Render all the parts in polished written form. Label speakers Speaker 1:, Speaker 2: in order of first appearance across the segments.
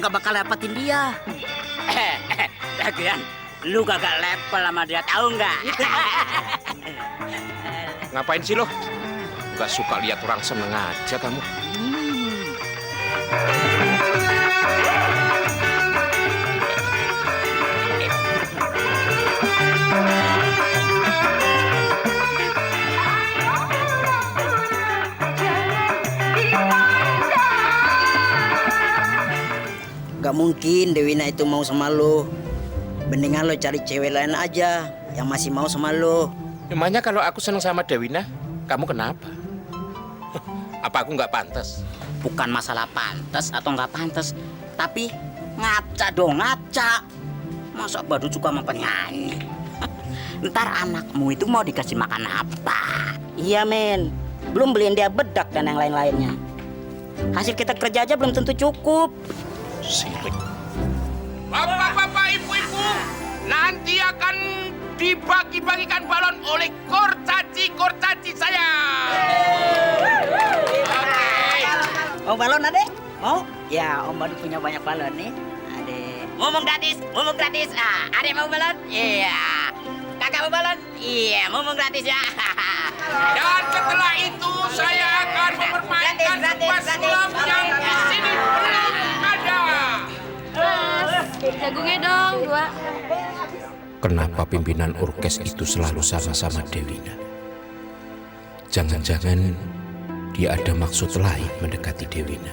Speaker 1: kagak bakal dapetin dia.
Speaker 2: Lagian lu kagak level sama dia, tahu nggak?
Speaker 3: Ngapain sih lo? Gak suka lihat orang seneng aja kamu.
Speaker 1: Gak mungkin Dewina itu mau sama lo. Mendingan lo cari cewek lain aja yang masih mau sama lo.
Speaker 3: Emangnya kalau aku seneng sama Dewina, kamu kenapa? Apa aku nggak pantas?
Speaker 2: Bukan masalah pantas atau nggak pantas, tapi ngaca dong, ngaca. Masa badut juga sama penyanyi? Ntar anakmu itu mau dikasih makan apa? Iya men, belum beliin dia bedak dan yang lain-lainnya. Hasil kita kerja aja belum tentu cukup.
Speaker 3: Sirik. Bapak-bapak, ibu-ibu, nanti akan dibagi-bagikan balon oleh kurcaci saya.
Speaker 1: Mau balon adek? Mau? Ya Om Badut punya banyak balon nih. Adek.
Speaker 2: Ngomong gratis. Ah, ada yang mau balon? Iya. Kakak mau balon? Iya, ngomong gratis ya.
Speaker 3: Dan setelah itu saya akan mempermainkan sebuah sulap yang di sini belum ada.
Speaker 4: Jagungnya dong, 2.
Speaker 5: Kenapa pimpinan orkes itu selalu sama-sama Dewina? Jangan-jangan dia ada maksud lain mendekati Dewina.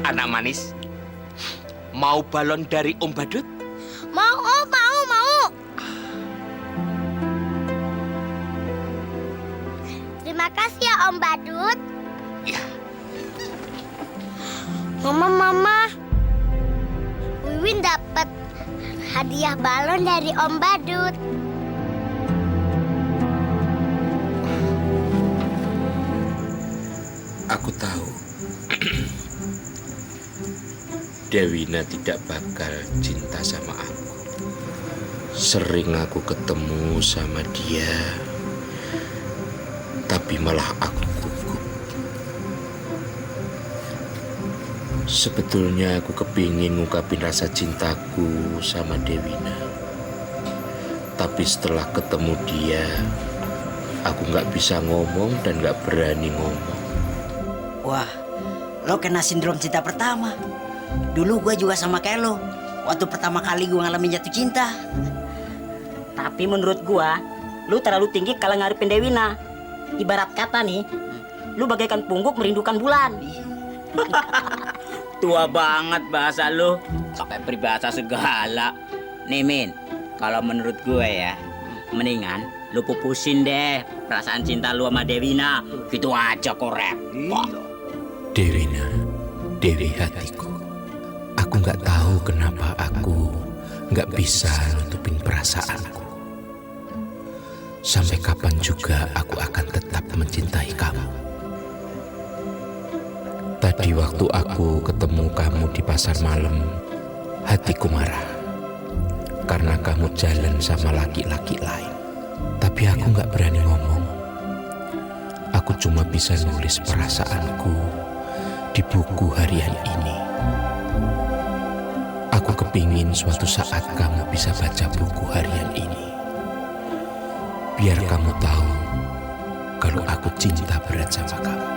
Speaker 3: Anak manis, mau balon dari Om Badut?
Speaker 4: Mau, Om, mau. Terima kasih ya Om Badut.
Speaker 3: Ya.
Speaker 4: Mama. Wiwin dapat hadiah balon dari Om Badut.
Speaker 5: Aku tahu Dewina tidak bakal cinta sama aku. Sering aku ketemu sama dia, tapi malah aku gugup. Sebetulnya aku kepingin ngungkapin rasa cintaku sama Dewina. Tapi setelah ketemu dia, aku nggak bisa ngomong dan nggak berani ngomong.
Speaker 1: Wah, lo kena sindrom cinta pertama. Dulu gue juga sama kayak lo. Waktu pertama kali gue ngalamin jatuh cinta.
Speaker 2: Tapi menurut gua, lu terlalu tinggi kalau ngarepin Dewina. Ibarat kata nih, lu bagaikan pungguk merindukan bulan. Tua banget bahasa lu, pakai peribahasa segala. Nih Min, kalau menurut gue ya, mendingan lu pupusin deh perasaan cinta lu sama Dewina. Gitu aja kok repot.
Speaker 5: Dewina, Dewi hatiku. Aku nggak tahu kenapa aku nggak bisa nutupin perasaanku. Sampai kapan juga aku akan tetap mencintai kamu. Tadi waktu aku ketemu kamu di pasar malam, hatiku marah. Karena kamu jalan sama laki-laki lain. Tapi aku nggak berani ngomong. Aku cuma bisa nulis perasaanku di buku harian ini. Aku kepingin suatu saat kamu bisa baca buku harian ini. Biar kamu tahu kalau aku cinta berat sama kamu.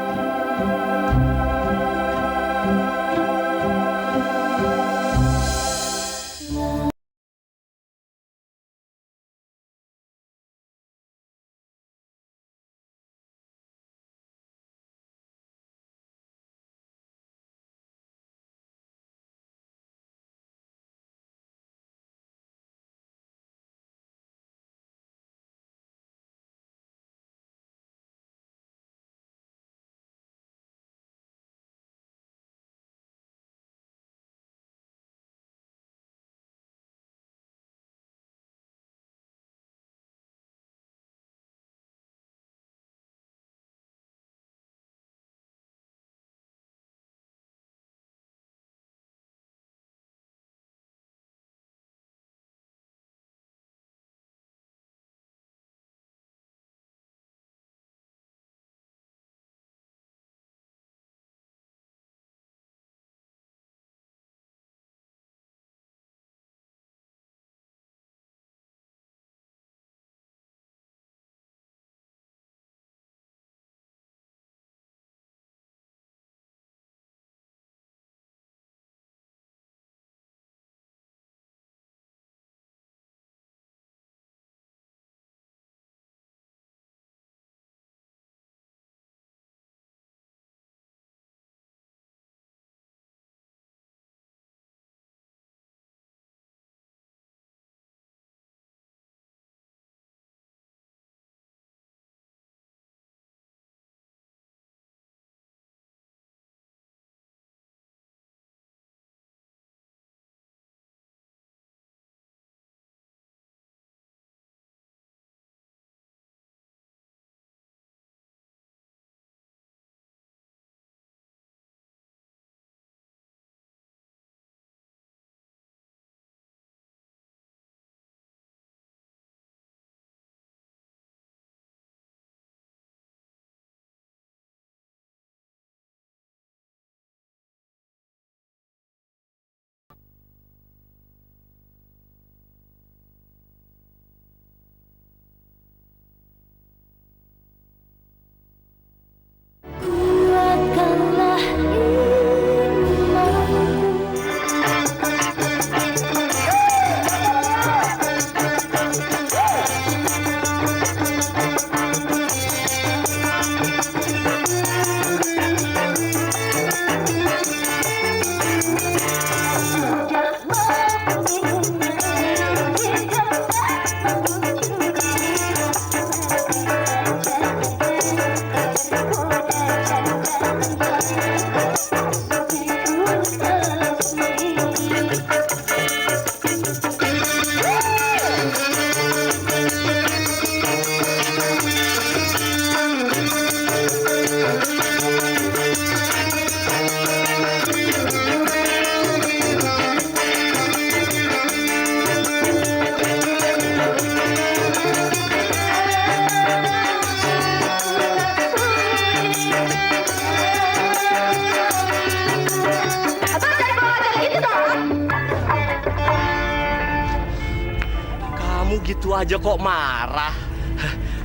Speaker 6: Gitu aja kok marah.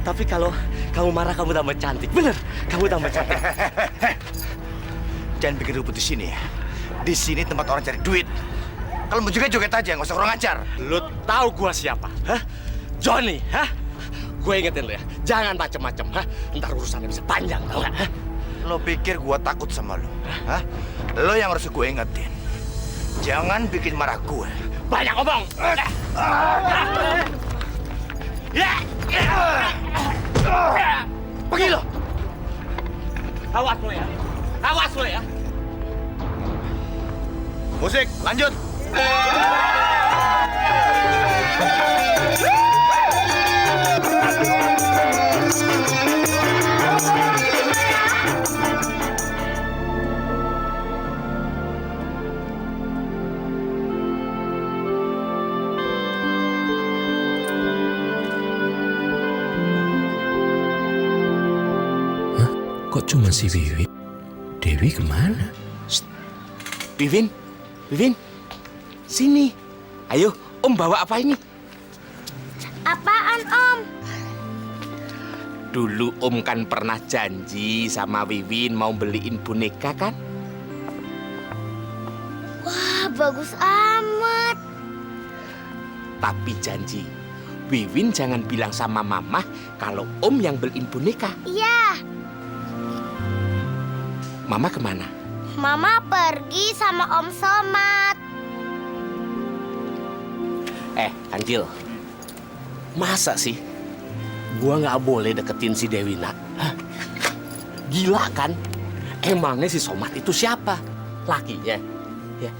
Speaker 6: Tapi kalau kamu marah kamu tambah cantik. Bener, kamu tambah cantik.
Speaker 7: Jangan bikin ribut di sini ya. Di sini tempat orang cari duit. Kalau mau joget-joget aja, nggak usah kurang ajar.
Speaker 6: Lu tahu gua siapa? Hah? Johnny, hah? Gue ingetin lu ya, jangan macem-macem, hah? Ntar urusannya bisa panjang, tau nggak? Hah?
Speaker 7: Lo pikir gua takut sama lo? Hah? Lo yang harus gue ingetin. Jangan bikin marah gue.
Speaker 6: Banyak ngomong. Pergi lo. Awas lo ya. Awas lo ya.
Speaker 7: Musik, lanjut.
Speaker 5: Kok cuma si Wiwin? Dewi kemana?
Speaker 6: Wiwin, Wiwin, sini. Ayo, Om bawa apa ini?
Speaker 4: Apaan, Om?
Speaker 6: Dulu Om kan pernah janji sama Wiwin mau beliin boneka kan?
Speaker 4: Wah, bagus amat.
Speaker 6: Tapi janji, Wiwin jangan bilang sama Mama kalau Om yang beliin boneka.
Speaker 4: Iya,
Speaker 6: Mama kemana?
Speaker 4: Mama pergi sama Om Somad.
Speaker 6: Kancil, masa sih gua nggak boleh deketin si Dewina? Hah? Gila kan? Emangnya si Somad itu siapa? Lakinya? Ya.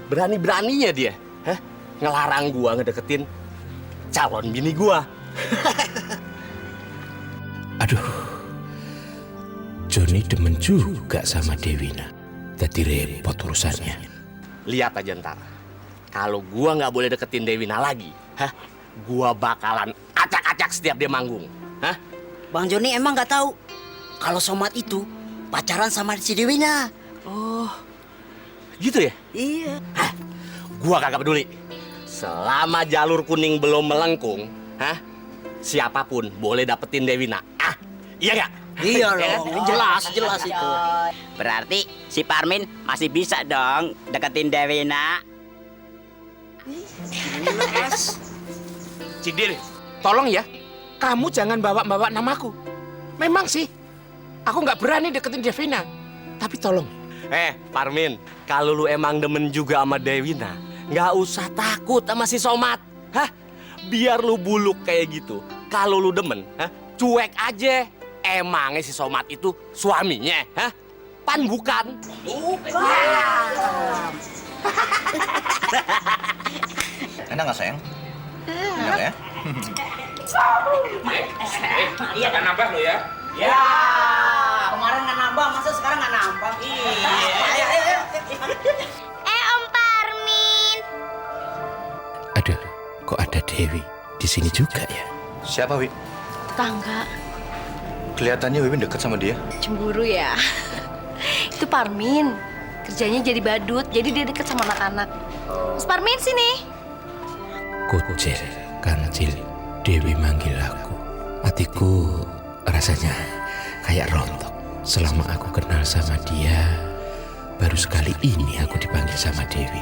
Speaker 6: Berani-beraninya dia, hah? Ngelarang gua ngedeketin calon bini gua.
Speaker 5: Aduh, Johnny demen juga sama Dewina. Jadi repot urusannya.
Speaker 6: Lihat aja ntar. Kalau gua nggak boleh deketin Dewina lagi, hah? Gua bakalan acak-acak setiap dia manggung, hah?
Speaker 1: Bang Joni emang nggak tahu kalau Somad itu pacaran sama si Dewina.
Speaker 6: Oh, gitu ya?
Speaker 1: Iya.
Speaker 6: Hah? Gua kagak peduli. Selama jalur kuning belum melengkung, hah? Siapapun boleh dapetin Dewina. Ah, iya nggak?
Speaker 1: Iya
Speaker 6: Ya kan?
Speaker 1: loh, jelas itu.
Speaker 2: Berarti si Parmin masih bisa dong deketin Dewina.
Speaker 6: Cidir, tolong ya, kamu jangan bawa-bawa namaku. Memang sih, aku nggak berani deketin Devina. Tapi tolong. Parmin, kalau lu emang demen juga sama Dewina, nggak usah takut sama si Somad. Hah? Biar lu buluk kayak gitu. Kalau lu demen, hah? Cuek aja. Emangnya si Somad itu suaminya, hah? Pan bukan.
Speaker 7: Enak nggak sayang? Enak ya?
Speaker 3: Jangan nambah lo ya.
Speaker 1: Ya, kemarin nggak nambah, masa sekarang nggak nambah? Iya.
Speaker 4: Om Parmin.
Speaker 5: Aduh, kok ada Dewi di sini juga ya?
Speaker 7: Siapa, Wi?
Speaker 8: Tangga,
Speaker 7: Kelihatannya Wiwin deket sama dia.
Speaker 8: cemburu ya. Itu Parmin, kerjanya jadi badut, jadi dia deket sama anak-anak. Mas Parmin sini.
Speaker 5: Kucil, kancil, Dewi manggil aku. Hatiku rasanya kayak rontok. Selama aku kenal sama dia, baru sekali ini aku dipanggil sama Dewi.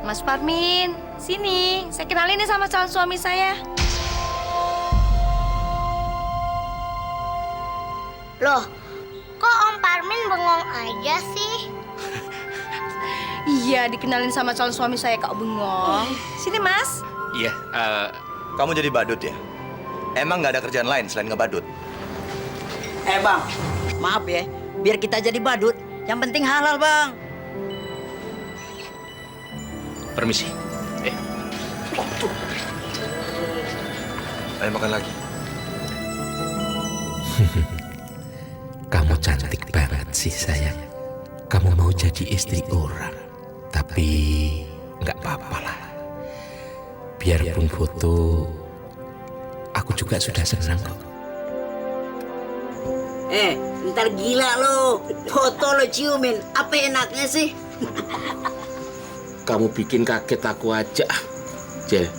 Speaker 8: Mas Parmin, sini. Saya kenalin nih sama calon suami saya.
Speaker 4: Loh, kok Om Parmin bengong aja sih?
Speaker 8: Iya, dikenalin sama calon suami saya, Kak Bengong. Sini, Mas.
Speaker 7: Iya. Kamu jadi badut ya? Emang nggak ada kerjaan lain selain ngebadut?
Speaker 1: Bang, maaf ya, biar kita jadi badut, yang penting halal bang.
Speaker 6: Permisi.
Speaker 7: Ayo makan lagi.
Speaker 5: Kamu cantik banget sih sayang. Kamu mau jadi istri orang, tapi nggak apa-apa lah. Biarpun foto, aku juga sudah senang kok.
Speaker 1: Ntar gila lo, foto lo ciumin, apa enaknya sih?
Speaker 6: Kamu bikin kaget aku aja. Jel,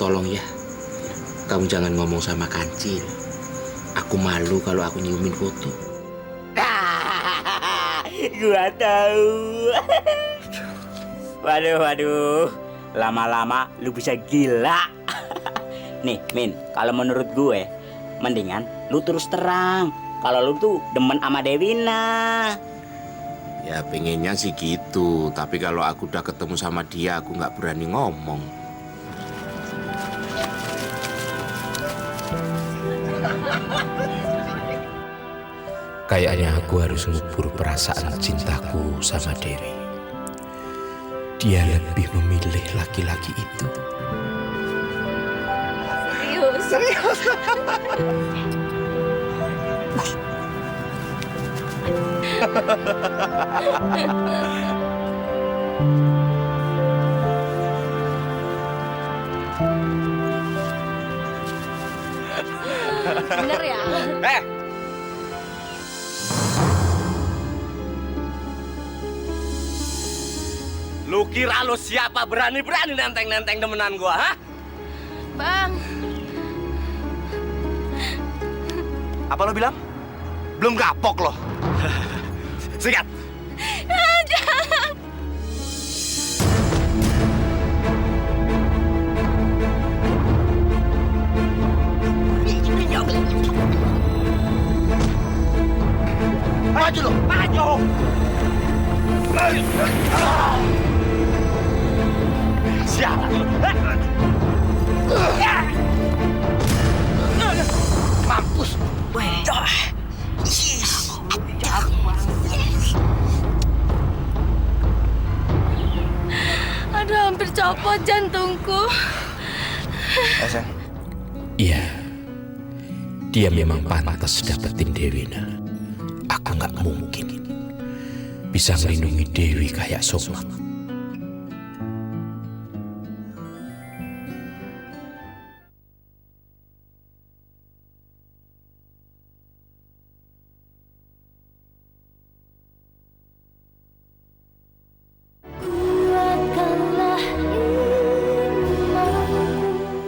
Speaker 6: tolong ya,
Speaker 5: Kamu jangan ngomong sama Kancil. Aku malu kalau aku nyiumin foto.
Speaker 2: Gua tahu. Waduh. Lama-lama lu bisa gila. Nih, Min, kalau menurut gue, mendingan lu terus terang. Kalau lu tuh demen sama Devina.
Speaker 5: Ya pengennya sih gitu, tapi kalau aku udah ketemu sama dia, aku nggak berani ngomong. Kayaknya aku harus ngubur perasaan cintaku sama Dewi. Dia lebih memilih laki-laki itu.
Speaker 8: Serius. Bener ya?
Speaker 6: Lu kira lu siapa berani-berani nenteng-nenteng demenan gua, ha?
Speaker 8: Bang.
Speaker 7: Apa lo bilang? Belum kapok loh. Sikat.
Speaker 8: Jangan.
Speaker 7: Maju lo, maju. Sialan lo. Mampus.
Speaker 8: Aduh, hampir copot jantungku.
Speaker 7: Sen.
Speaker 5: Iya, dia memang pantas dapetin Devina. Aku nggak mungkin bisa melindungi Dewi kayak Soma.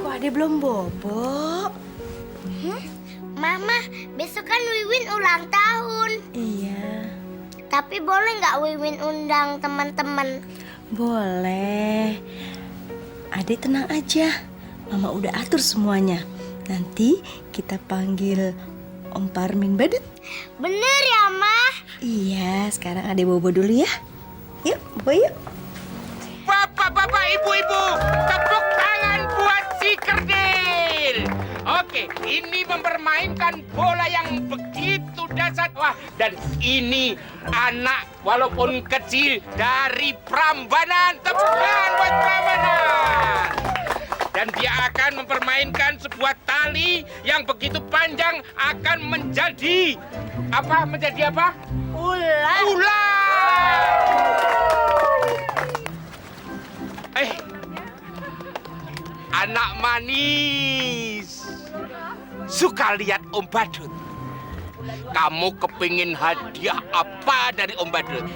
Speaker 8: Kok Ade belum bobo?
Speaker 4: Mama, besok kan Wiwin ulang tahun.
Speaker 8: Iya,
Speaker 4: Tapi boleh nggak Wiwin undang teman-teman?
Speaker 8: boleh. Ade tenang aja. Mama udah atur semuanya. Nanti kita panggil Om Parmin Badut.
Speaker 4: Bener ya, Ma?
Speaker 8: Iya, sekarang Ade bobo dulu ya. Yuk, bobo yuk.
Speaker 3: Bapak-bapak, ibu-ibu, tepuk tangan buat si Kerdil. Oke, ini mempermainkan bola yang begitu dahsyat. Wah, dan ini anak walaupun kecil dari Prambanan. Tepuk tangan buat Prambanan. Dan dia akan mempermainkan sebuah tali yang begitu panjang akan menjadi apa? Menjadi apa?
Speaker 4: Ular.
Speaker 3: Ular. Anak manis, suka lihat Om Badut. Kamu kepingin hadiah apa dari Om Badut?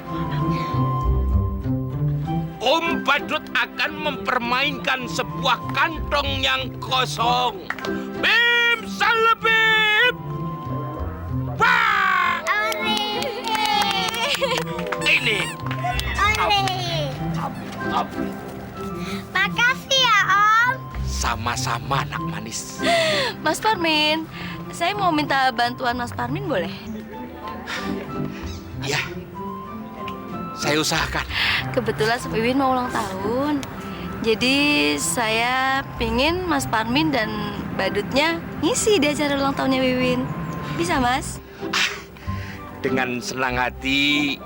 Speaker 3: Om Badut akan mempermainkan sebuah kantong yang kosong. Bim salebim. Wah! Ini.
Speaker 4: Makasih ya, Om.
Speaker 3: Sama-sama anak manis.
Speaker 8: Mas Parmin, saya mau minta bantuan Mas Parmin boleh?
Speaker 3: Ya, saya usahakan.
Speaker 8: Kebetulan Wiwin mau ulang tahun. Jadi saya pingin Mas Parmin dan Badutnya ngisi di acara ulang tahunnya Wiwin. Bisa, Mas?
Speaker 3: Dengan senang hati,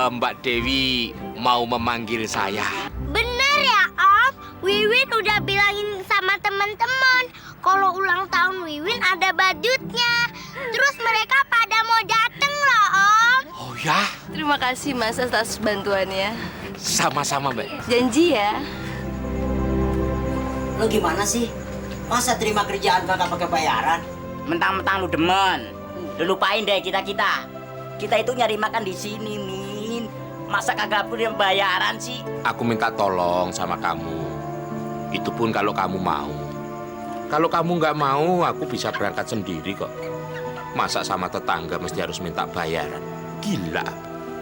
Speaker 3: Mbak Dewi mau memanggil saya.
Speaker 4: Bener ya, Om? Wiwin udah bilangin sama teman-teman kalau ulang tahun Wiwin ada badutnya. Terus mereka pada mau dateng loh, Om.
Speaker 3: Oh ya?
Speaker 8: Terima kasih Mas atas bantuannya.
Speaker 3: Sama-sama, Mbak.
Speaker 8: Janji ya.
Speaker 1: Lo gimana sih? Masa terima kerjaan kagak pakai bayaran?
Speaker 2: Mentang-mentang lu demen, lu lupain deh kita-kita. Kita itu nyari makan di sini, Min. Masa kagak punya bayaran sih?
Speaker 5: Aku minta tolong sama kamu. Itu pun kalau kamu mau.
Speaker 6: Kalau kamu nggak mau, aku bisa berangkat sendiri kok. Masa sama tetangga mesti harus minta bayaran? Gila.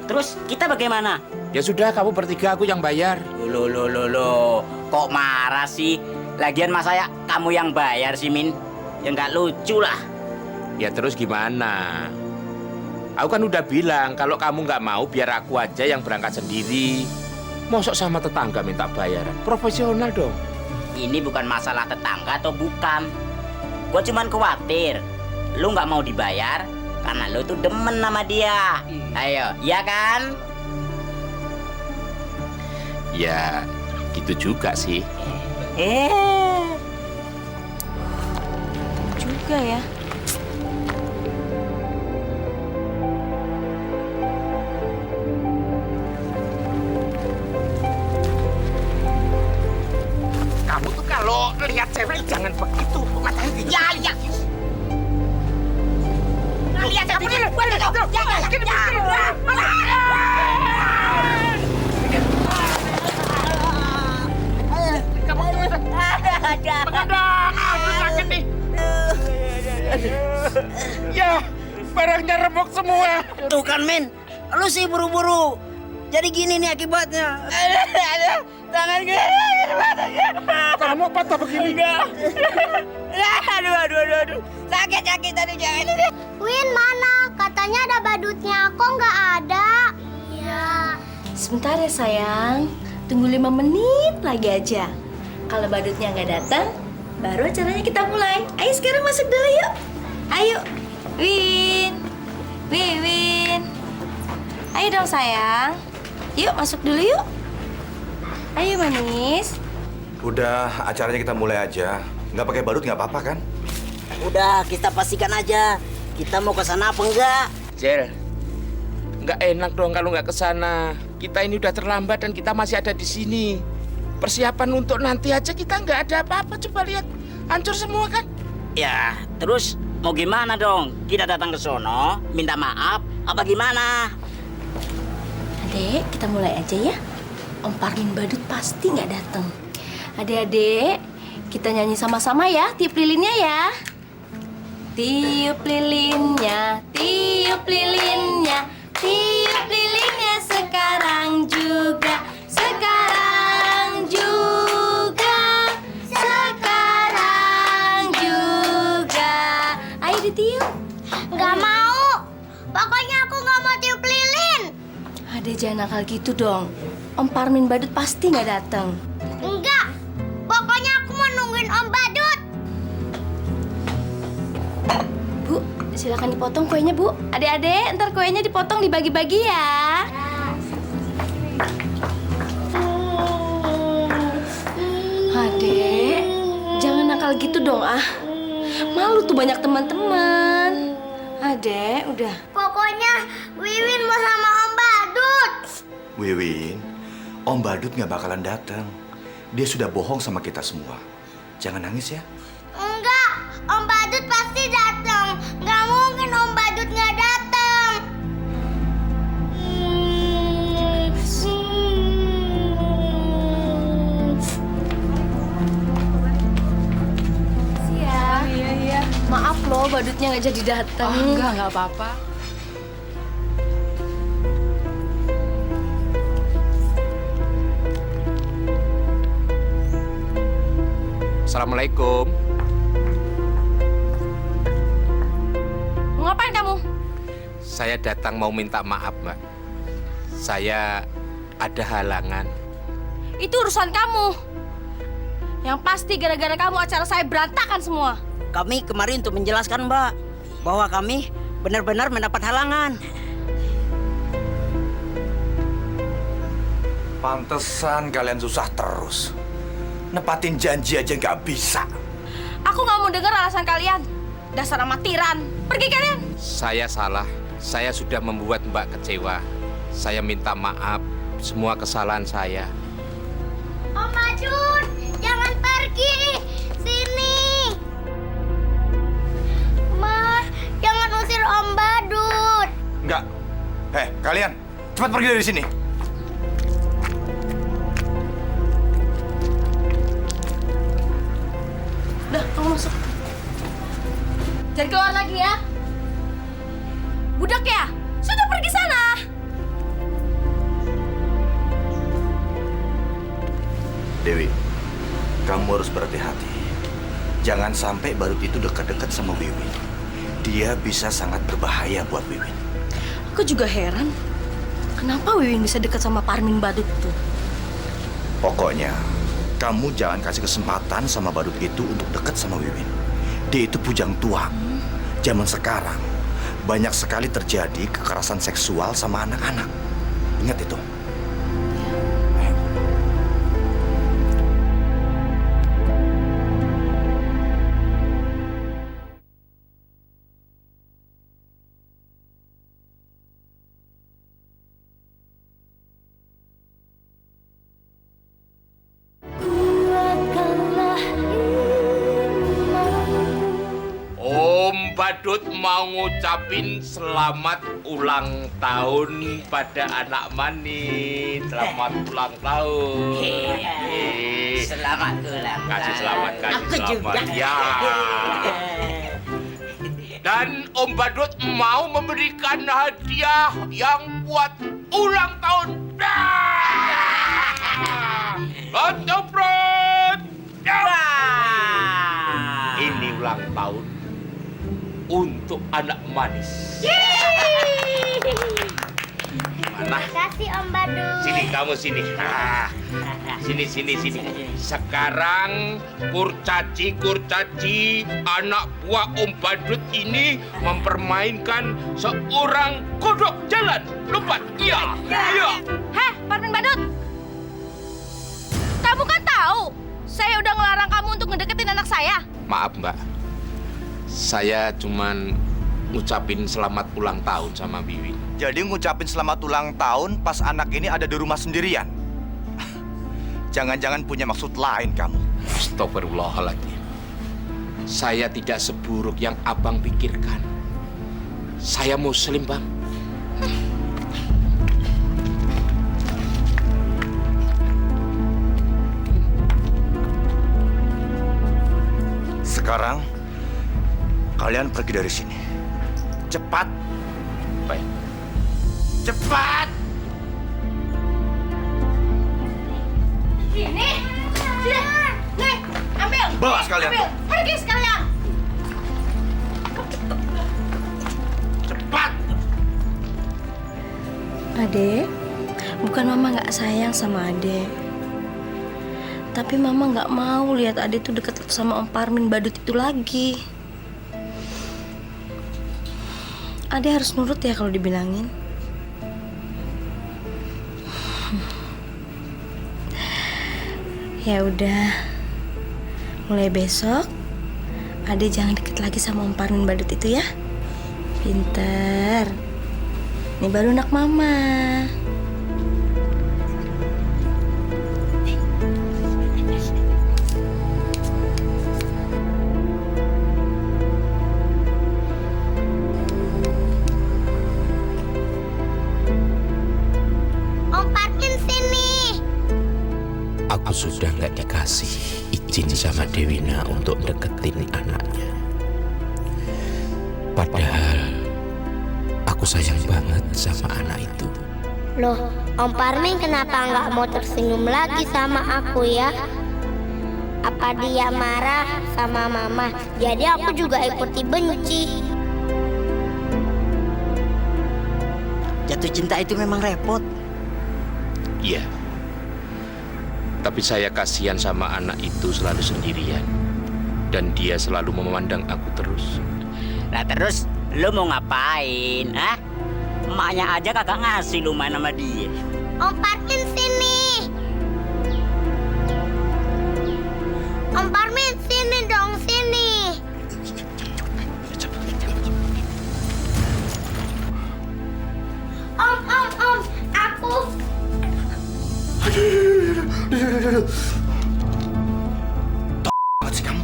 Speaker 2: Terus kita bagaimana?
Speaker 6: Ya sudah, kamu bertiga, aku yang bayar.
Speaker 2: Loh. Kok marah sih? Lagian masa ya kamu yang bayar sih, Min? Ya nggak lucu lah.
Speaker 6: Ya terus gimana? Aku kan udah bilang, kalau kamu nggak mau, biar aku aja yang berangkat sendiri. Mosok sama tetangga minta bayaran? Profesional dong.
Speaker 2: Ini bukan masalah tetangga atau bukan. Gue cuman khawatir lu nggak mau dibayar karena lu tuh demen sama dia. Ayo, ya kan?
Speaker 6: Ya, gitu juga sih.
Speaker 8: Juga ya.
Speaker 3: Kamu tuh kalau lihat cewek jangan begitu. Matanya lihat. Lihat kamu ini. Sakit nih. Ya, barangnya remuk semua.
Speaker 1: Tuh kan, Min. Lu sih buru-buru. Jadi gini nih akibatnya. Tangan gue.
Speaker 3: Kamu patah begini.
Speaker 1: Aduh. Sakit tadi jangan.
Speaker 4: Win mana? Katanya ada badutnya, kok nggak ada? Ya.
Speaker 8: Sebentar ya sayang, tunggu 5 menit lagi aja. Kalau badutnya nggak datang, baru acaranya kita mulai. Ayo sekarang masuk dulu yuk. Ayo, Win. Ayo dong sayang. Yuk masuk dulu yuk. Ayo manis.
Speaker 7: Udah, acaranya kita mulai aja. Nggak pakai badut nggak apa-apa kan?
Speaker 1: Udah, kita pastikan aja. Kita mau ke sana apa enggak?
Speaker 6: Jel, nggak enak dong kalau nggak ke sana. Kita ini udah terlambat dan kita masih ada di sini. Persiapan untuk nanti aja kita nggak ada apa-apa. Coba lihat, hancur semua kan?
Speaker 2: Ya, terus mau gimana dong? Kita datang ke sono, minta maaf, apa gimana?
Speaker 8: Adek, kita mulai aja ya. Om Parmin badut pasti nggak datang. Adik-adik, kita nyanyi sama-sama ya, tiup lilinnya ya. Tiup lilinnya, tiup lilinnya, tiup lilinnya sekarang juga, sekarang juga, sekarang juga. Ayo ditiup.
Speaker 4: Nggak mau. Pokoknya aku nggak mau tiup lilin.
Speaker 8: Adek jangan nakal gitu dong. Om Parmin badut pasti nggak datang.
Speaker 4: Enggak. Pokoknya aku mau nungguin Om Badut.
Speaker 8: Bu, silakan dipotong kuenya, Bu. Adik-adik, ntar kuenya dipotong dibagi-bagi ya. Adek, jangan nakal gitu dong, ah. Malu tuh banyak teman-teman. Adek, udah.
Speaker 4: Pokoknya Wiwin mau sama Om Badut.
Speaker 7: Wiwin, Om Badut nggak bakalan datang. Dia sudah bohong sama kita semua. Jangan nangis ya.
Speaker 4: Enggak, Om Badut pasti datang. Nggak mungkin Om Badut nggak datang.
Speaker 8: Iya. Maaf loh, badutnya nggak jadi datang.
Speaker 9: Enggak apa-apa.
Speaker 6: Assalamualaikum.
Speaker 8: Mau ngapain kamu?
Speaker 6: Saya datang mau minta maaf, Mbak. Saya ada halangan.
Speaker 8: Itu urusan kamu. Yang pasti gara-gara kamu acara saya berantakan semua.
Speaker 1: Kami kemarin untuk menjelaskan, Mbak, bahwa kami benar-benar mendapat halangan.
Speaker 7: Pantesan kalian susah terus. Nepatin janji aja nggak bisa.
Speaker 8: Aku nggak mau dengar alasan kalian. Dasar amatiran. Pergi kalian.
Speaker 6: Saya salah. Saya sudah membuat Mbak kecewa. Saya minta maaf semua kesalahan saya.
Speaker 4: Om Badut, jangan pergi. Sini. Ma, jangan usir Om Badut.
Speaker 7: Nggak. Kalian cepat pergi dari sini.
Speaker 8: Udah, kamu masuk. Jangan keluar lagi ya. Budak ya? Sudah pergi sana.
Speaker 7: Dewi, kamu harus berhati-hati. Jangan sampai Badut itu dekat-dekat sama Wiwin. Dia bisa sangat berbahaya buat Wiwin.
Speaker 8: Aku juga heran. Kenapa Wiwin bisa dekat sama Parmin Badut itu?
Speaker 7: Pokoknya, kamu jangan kasih kesempatan sama Badut itu untuk dekat sama Wiwin. Dia itu bujang tua. Zaman sekarang, banyak sekali terjadi kekerasan seksual sama anak-anak. Ingat itu.
Speaker 3: Om Badut mau ngucapin selamat ulang tahun pada anak manis. Selamat ulang tahun.
Speaker 2: Selamat ulang tahun.
Speaker 3: Kasih selamat, kasih
Speaker 2: Aku
Speaker 3: selamat.
Speaker 2: juga.
Speaker 3: Ya. Dan Om Badut mau memberikan hadiah yang buat ulang tahun. Bantoprot. Ini ulang tahun untuk anak manis. Mana?
Speaker 4: Kasih Om Badut.
Speaker 3: Sini kamu sini. Sini. Sekarang kurcaci anak buah Om Badut ini mempermainkan seorang kodok jalan. Lompat. Iya.
Speaker 8: Heh, Parmin Badut. Kamu kan tahu, saya udah ngelarang kamu untuk ngedeketin anak saya.
Speaker 6: Maaf Mbak, saya cuman ngucapin selamat ulang tahun sama Wiwin.
Speaker 7: Jadi ngucapin selamat ulang tahun pas anak ini ada di rumah sendirian. Jangan-jangan punya maksud lain kamu.
Speaker 6: Astagfirullahaladzim. Saya tidak seburuk yang abang pikirkan. Saya muslim, Bang.
Speaker 7: Sekarang kalian pergi dari sini. Cepat.
Speaker 6: Baik.
Speaker 7: Cepat.
Speaker 8: Sini, nih, ambil.
Speaker 7: Bawa sekalian.
Speaker 8: Ambil, pergi sekalian.
Speaker 7: Cepat.
Speaker 8: Adek, bukan Mama nggak sayang sama Adek. Tapi Mama nggak mau lihat Adek tuh deket sama Om Parmin Badut itu lagi. Adek harus nurut ya kalau dibilangin. Ya udah, mulai besok Adek jangan deket lagi sama Om Parmin Badut itu ya. Pinter. Ini baru anak Mama.
Speaker 4: Om Parmin sini.
Speaker 5: Aku sudah nggak dikasih izin sama Dewina untuk deketin anaknya. Padahal aku sayang banget sama anak itu.
Speaker 4: Loh, Om Parmin kenapa nggak mau tersenyum lagi sama aku ya? Apa dia marah sama Mama? Jadi aku juga ikuti benci.
Speaker 1: Jatuh cinta itu memang repot.
Speaker 6: Iya. Tapi saya kasihan sama anak itu selalu sendirian. Dan dia selalu memandang aku terus.
Speaker 2: Nah terus lu mau ngapain? Hah? Emaknya aja kagak ngasih lu main sama dia.
Speaker 4: Om Parmin sini. Om Parmin sini dong, sini. Om, aku.
Speaker 7: Banget sih kamu.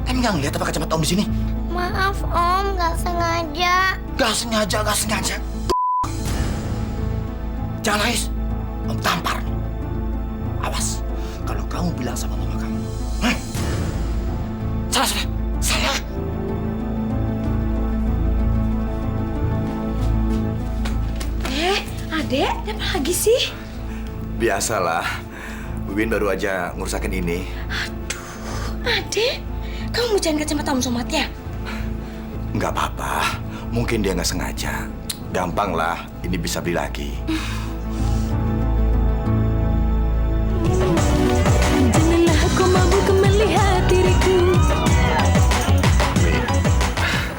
Speaker 7: Emang nggak ngeliat apa kacamata Om di sini?
Speaker 4: Maaf Om, nggak sengaja.
Speaker 7: Gak sengaja. Jangan nangis. Om tampar. Awas. Kalau kamu bilang sama mama kamu.
Speaker 6: Salah. Salah.
Speaker 8: Adek, ada apa lagi sih?
Speaker 7: Biasalah, Wiwin baru aja ngurusakin ini.
Speaker 8: Adek, kamu mau jangan kacamata Om Somad ya?
Speaker 7: Nggak apa-apa, mungkin dia nggak sengaja. Gampang lah, ini bisa beli lagi.
Speaker 9: Janganlah kau mabuk melihat diriku.
Speaker 7: Win,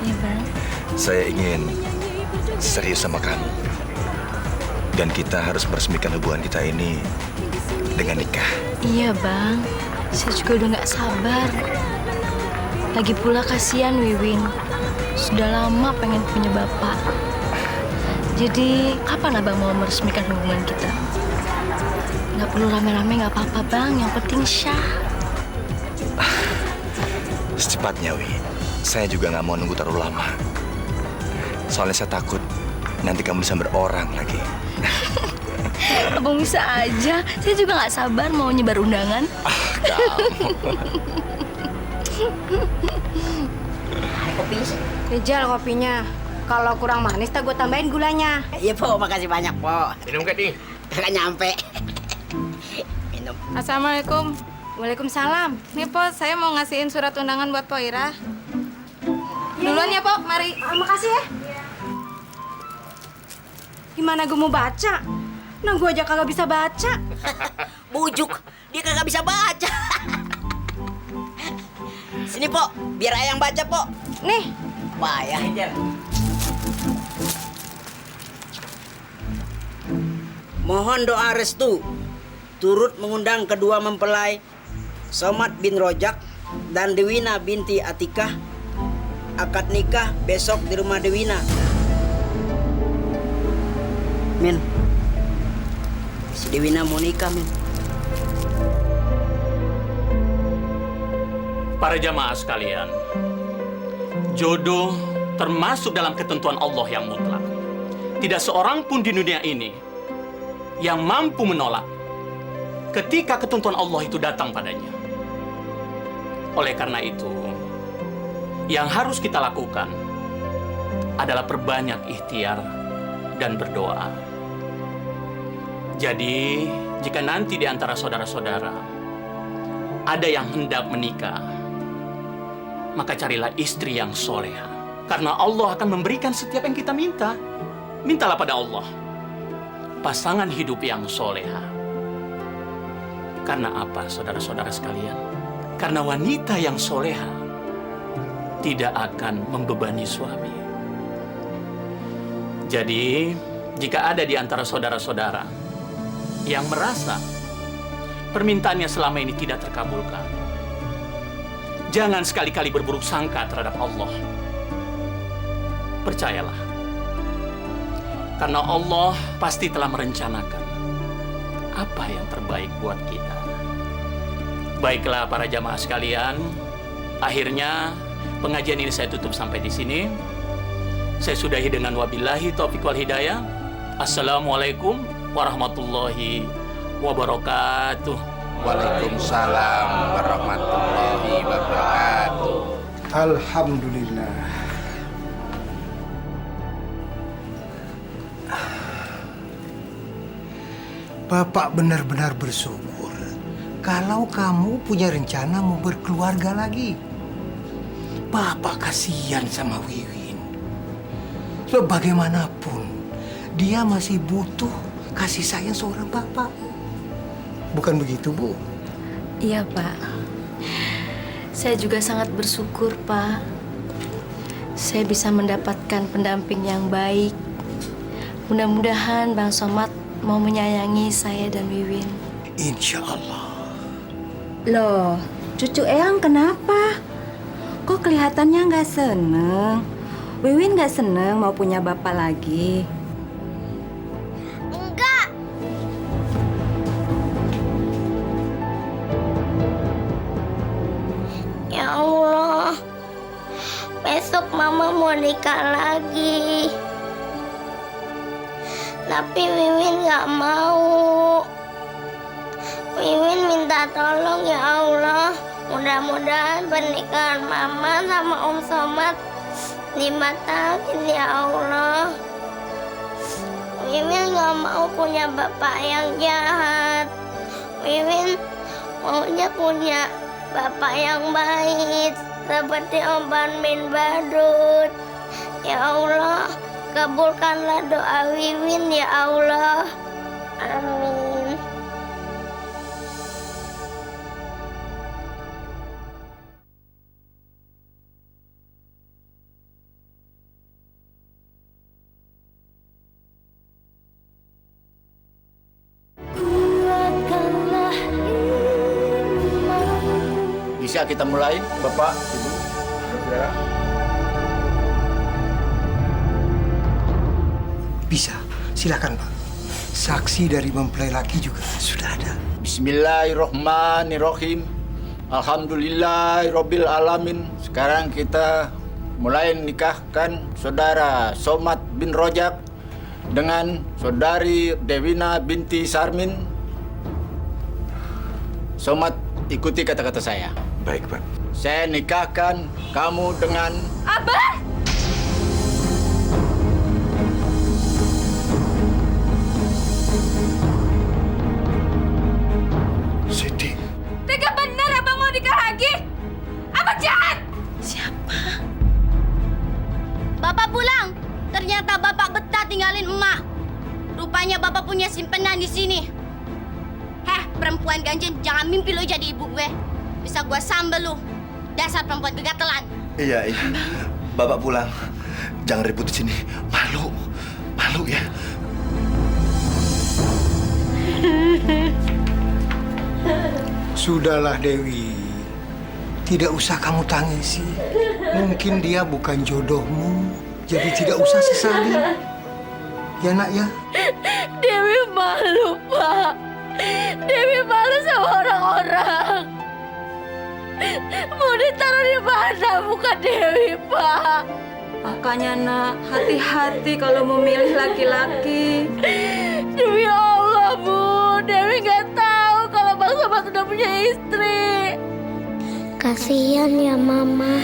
Speaker 8: Iya bang.
Speaker 7: saya ingin serius sama kamu. Dan kita harus meresmikan hubungan kita ini dengan nikah.
Speaker 8: Iya bang, saya juga udah nggak sabar. Lagi pula kasihan Wiwin, sudah lama pengen punya bapak. Jadi kapan abang mau meresmikan hubungan kita? Nggak perlu rame-rame, nggak apa-apa bang, yang penting syah.
Speaker 7: Secepatnya, Win. Saya juga nggak mau nunggu terlalu lama. Soalnya saya takut nanti kamu bisa berorang lagi.
Speaker 8: Abang bisa aja, saya juga nggak sabar mau nyebar undangan.
Speaker 1: Kopi.
Speaker 10: Rijal kopinya. Kalau kurang manis, tak gue tambahin gulanya.
Speaker 1: Iya, Po. Makasih banyak, Po.
Speaker 3: Minum kan, Ding?
Speaker 1: Kagak nyampe. Minum.
Speaker 10: Assalamualaikum. Waalaikumsalam. Nih, Po, saya mau ngasihin surat undangan buat Po Ira. Duluan ya, Po. Mari. Makasih ya. Gimana gue mau baca? Nah, gue aja kagak bisa baca.
Speaker 1: Bujuk. Dia kagak bisa baca. Sini, Po. Biar ayang baca, Po.
Speaker 10: Nih.
Speaker 1: Payah. Mohon doa restu turut mengundang kedua mempelai Somad bin Rojak dan Dewina binti Atikah akad nikah besok di rumah Dewina. Men, si Dewina mau nikah, men.
Speaker 11: Para jamaah sekalian, jodoh termasuk dalam ketentuan Allah yang mutlak. Tidak seorang pun di dunia ini yang mampu menolak ketika ketentuan Allah itu datang padanya. Oleh karena itu, yang harus kita lakukan adalah perbanyak ikhtiar dan berdoa. Jadi, jika nanti di antara saudara-saudara ada yang hendak menikah, maka carilah istri yang soleha. Karena Allah akan memberikan setiap yang kita minta. Mintalah pada Allah pasangan hidup yang soleha. Karena apa, saudara-saudara sekalian? Karena wanita yang soleha tidak akan membebani suami. Jadi, jika ada di antara saudara-saudara yang merasa permintaannya selama ini tidak terkabulkan, jangan sekali-kali berburuk sangka terhadap Allah. Percayalah, karena Allah pasti telah merencanakan apa yang terbaik buat kita. Baiklah para jamaah sekalian, akhirnya pengajian ini saya tutup sampai di sini. Saya sudahi dengan wabillahi taufiq wal hidayah. Assalamualaikum warahmatullahi wabarakatuh.
Speaker 12: Waalaikumsalam warahmatullahi wabarakatuh.
Speaker 13: Alhamdulillah. Bapak benar-benar bersyukur kalau kamu punya rencana mau berkeluarga lagi. Bapak kasihan sama Wiwin. Sebagaimanapun, dia masih butuh kasih sayang seorang bapak. Bukan begitu, Bu?
Speaker 8: Iya, Pak. Saya juga sangat bersyukur, Pak. Saya bisa mendapatkan pendamping yang baik. Mudah-mudahan Bang Somad mau menyayangi saya dan Wiwin.
Speaker 13: Insya Allah.
Speaker 10: Loh, cucu Eyang kenapa? Kok kelihatannya nggak seneng? Wiwin nggak seneng mau punya bapak lagi?
Speaker 4: Enggak. Ya Allah, besok Mama mau nikah lagi. Tapi Wiwin nggak mau. Wiwin minta tolong ya Allah, Mudah-mudahan pernikahan Mama sama Om Somad dibatalin ya Allah. Wiwin gak mau punya bapak yang jahat. Wiwin maunya punya bapak yang baik seperti Om Parmin Badut. Ya Allah, kabulkanlah doa Wiwin ya Allah. Amin.
Speaker 12: Bisa kita mulai, Bapak, Ibu, Saudara?
Speaker 13: Bisa, silakan Pak. Saksi dari mempelai laki juga sudah ada.
Speaker 12: Bismillahirrohmanirrohim. Alhamdulillahirobbil alamin. Sekarang kita mulai nikahkan saudara Somad bin Rojak dengan saudari Dewina binti Sarmin. Somad, ikuti kata-kata saya.
Speaker 7: Baik, Pak.
Speaker 12: Saya nikahkan kamu dengan...
Speaker 8: Abah!
Speaker 7: Siti.
Speaker 8: Tega bener Abang mau nikah lagi? Abang jahat!
Speaker 10: Siapa?
Speaker 4: Bapak pulang. Ternyata Bapak betah tinggalin emak. Rupanya Bapak punya simpenan di sini. Heh, perempuan ganjen, jangan mimpi lo jadi ibu gue. Bisa gue sambel lu. Dasar perempuan kegatelan.
Speaker 7: Iya. Bapak pulang. Jangan ribut di sini. Malu. Malu ya.
Speaker 13: Sudahlah Dewi. Tidak usah kamu tangisi. Mungkin dia bukan jodohmu. Jadi tidak usah sesali. Ya nak ya?
Speaker 8: Dewi malu, Pak. Dewi malu sama orang-orang. Mau ditaruh di mana muka Dewi, Pak?
Speaker 10: Makanya nak, hati-hati kalau memilih laki-laki.
Speaker 8: Demi Allah, Bu. Dewi nggak tahu kalau Bang Somad sudah punya istri.
Speaker 4: Kasihan ya Mama.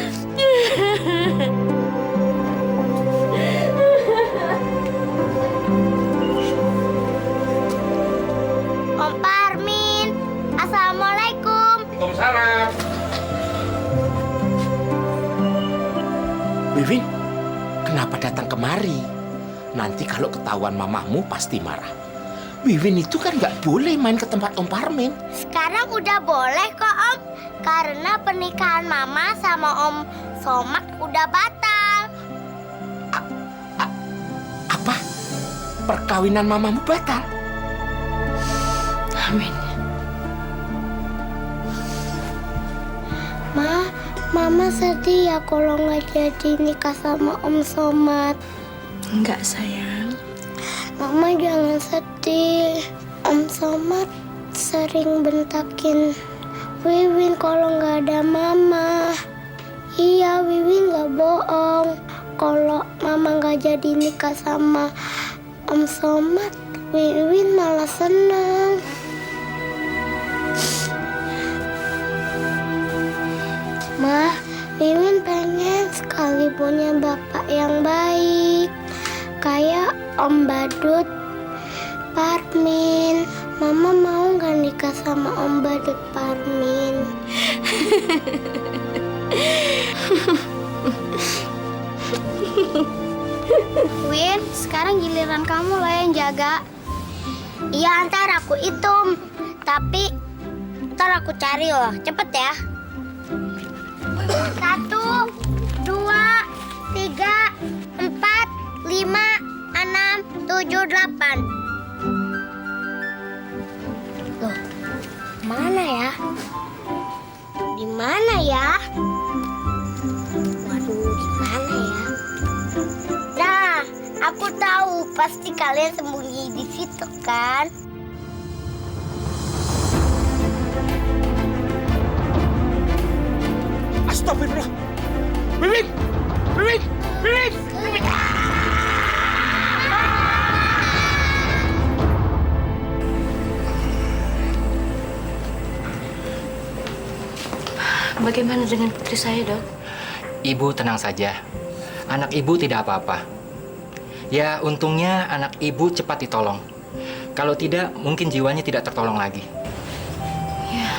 Speaker 4: Om Parmin, Assalamualaikum.
Speaker 3: Waalaikumsalam.
Speaker 6: Wiwin, kenapa datang kemari? Nanti kalau ketahuan mamahmu pasti marah. Wiwin itu kan nggak boleh main ke tempat Om Parmin.
Speaker 4: Sekarang udah boleh kok Om. Karena pernikahan Mama sama Om Somad udah batal.
Speaker 6: Apa? Perkawinan mamamu batal?
Speaker 10: Amin.
Speaker 4: Mama sedih ya kalau nggak jadi nikah sama Om Somad.
Speaker 10: Enggak sayang.
Speaker 4: Mama jangan sedih. Om Somad sering bentakin Wiwin kalau nggak ada Mama. Iya, Wiwin nggak bohong. Kalau Mama nggak jadi nikah sama Om Somad, Wiwin malah senang. Ma, Wiwin pengen sekali punya bapak yang baik. Kayak Om Badut, Parmin. Mama mau nggak nikah sama Om Badut Parmin? Win, sekarang giliran kamu lah yang jaga. Iya, ntar aku hitung. Tapi ntar aku cari loh. Cepet ya. 1, 2, 3, 4, 5, 6, 7, 8. Loh, mana ya? Di mana ya? Waduh, di mana ya? Nah, aku tahu. Pasti kalian sembunyi di situ kan?
Speaker 6: Astagfirullah. Wiwin! Wiwin! Wiwin! Wiwin!
Speaker 8: Bagaimana dengan putri saya, Dok?
Speaker 14: Ibu tenang saja. Anak ibu tidak apa-apa. Ya, untungnya anak ibu cepat ditolong. Kalau tidak, mungkin jiwanya tidak tertolong lagi.
Speaker 8: Ya,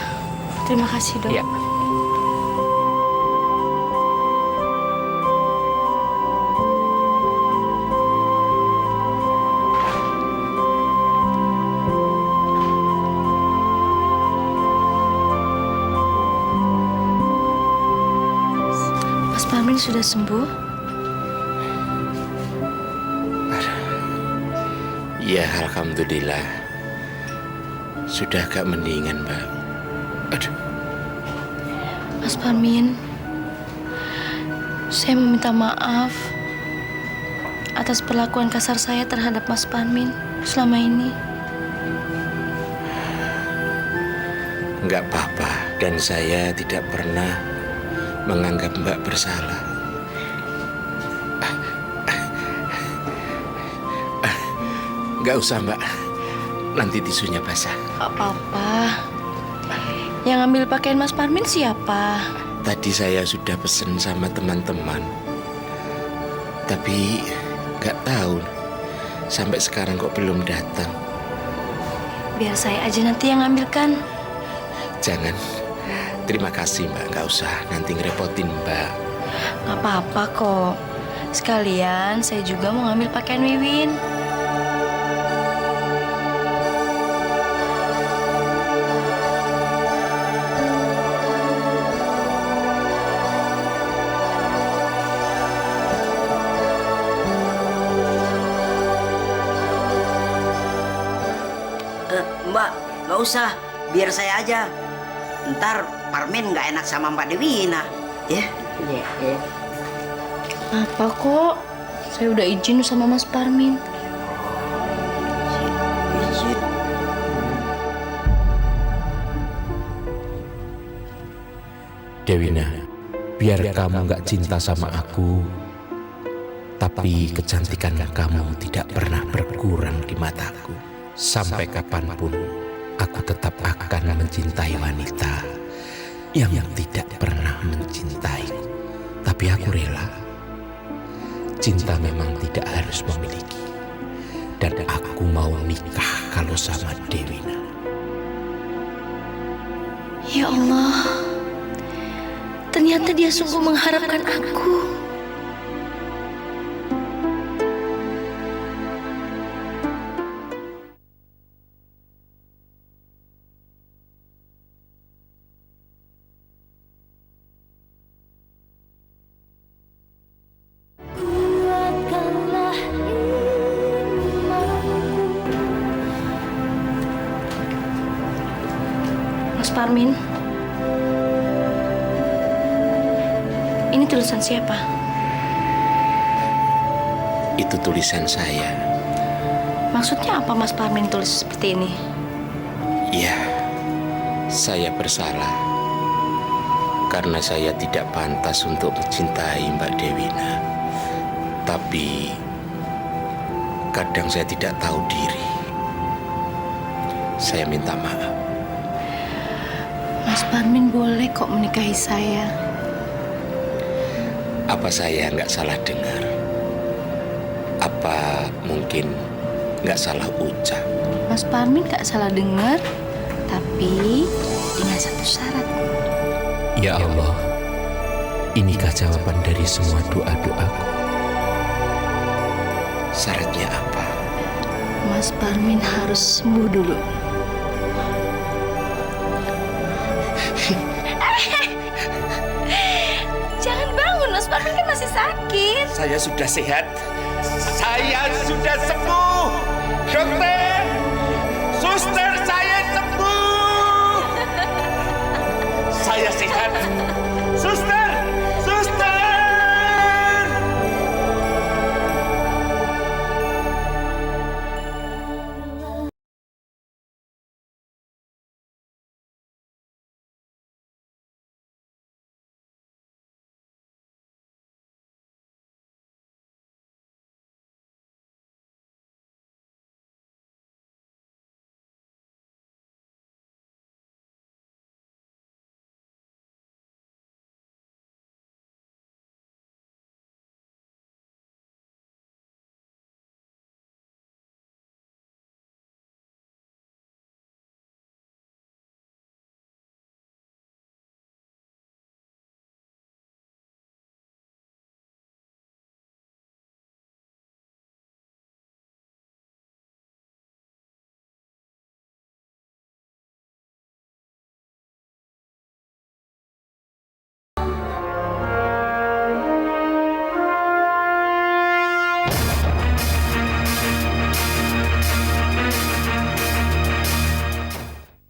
Speaker 8: terima kasih, Dok.
Speaker 14: Ya.
Speaker 8: Mas Parmin sudah sembuh?
Speaker 5: Ya, alhamdulillah. Sudah agak mendingan, Mbak. Aduh.
Speaker 8: Mas Parmin, saya meminta maaf atas perlakuan kasar saya terhadap Mas Parmin selama ini.
Speaker 5: Enggak apa-apa, dan saya tidak pernah menganggap Mbak bersalah. Enggak usah, Mbak. Nanti tisunya basah.
Speaker 8: Gak apa-apa. Yang ambil pakaian Mas Parmin siapa?
Speaker 5: Tadi saya sudah pesen sama teman-teman. Tapi nggak tahu sampai sekarang kok belum datang.
Speaker 8: Biar saya aja nanti yang ambilkan.
Speaker 5: Jangan. Terima kasih, Mbak. Nggak usah. Nanti ngerepotin, Mbak.
Speaker 8: Gak apa-apa kok. Sekalian saya juga mau ngambil pakaian Wiwin.
Speaker 1: Mbak, nggak usah. Biar saya aja. Ntar Parmin nggak enak sama Mbak Dewina. Ya? Iya.
Speaker 8: Apa kok? Saya udah izin sama Mas Parmin.
Speaker 1: Izin.
Speaker 5: Dewina, biar kamu nggak cinta sama aku, tapi kecantikan kamu tidak pernah berkurang di mataku. Sampai kapanpun, aku tetap akan mencintai wanita yang tidak pernah mencintaiku. Tapi aku rela. Cinta memang tidak harus memiliki. Dan aku mau nikah kalau sama Dewina.
Speaker 8: Ya Allah, ternyata dia sungguh mengharapkan aku. Mas Parmin, ini tulisan siapa?
Speaker 5: Itu tulisan saya.
Speaker 8: Maksudnya apa Mas Parmin tulis seperti ini?
Speaker 5: Ya, saya bersalah karena saya tidak pantas untuk mencintai Mbak Dewina. Tapi kadang saya tidak tahu diri. Saya minta maaf.
Speaker 8: Mas Parmin boleh kok menikahi saya.
Speaker 5: Apa saya nggak salah dengar? Apa mungkin nggak salah ucap?
Speaker 8: Mas Parmin nggak salah dengar, tapi dengan satu syarat.
Speaker 5: Ya Allah, inikah jawaban dari semua doa-doaku? Syaratnya apa?
Speaker 8: Mas Parmin harus sembuh dulu. Jangan bangun, Mas Parmin kan masih sakit.
Speaker 6: Saya sudah sehat. Saya sudah sembuh. Dokter! Suster!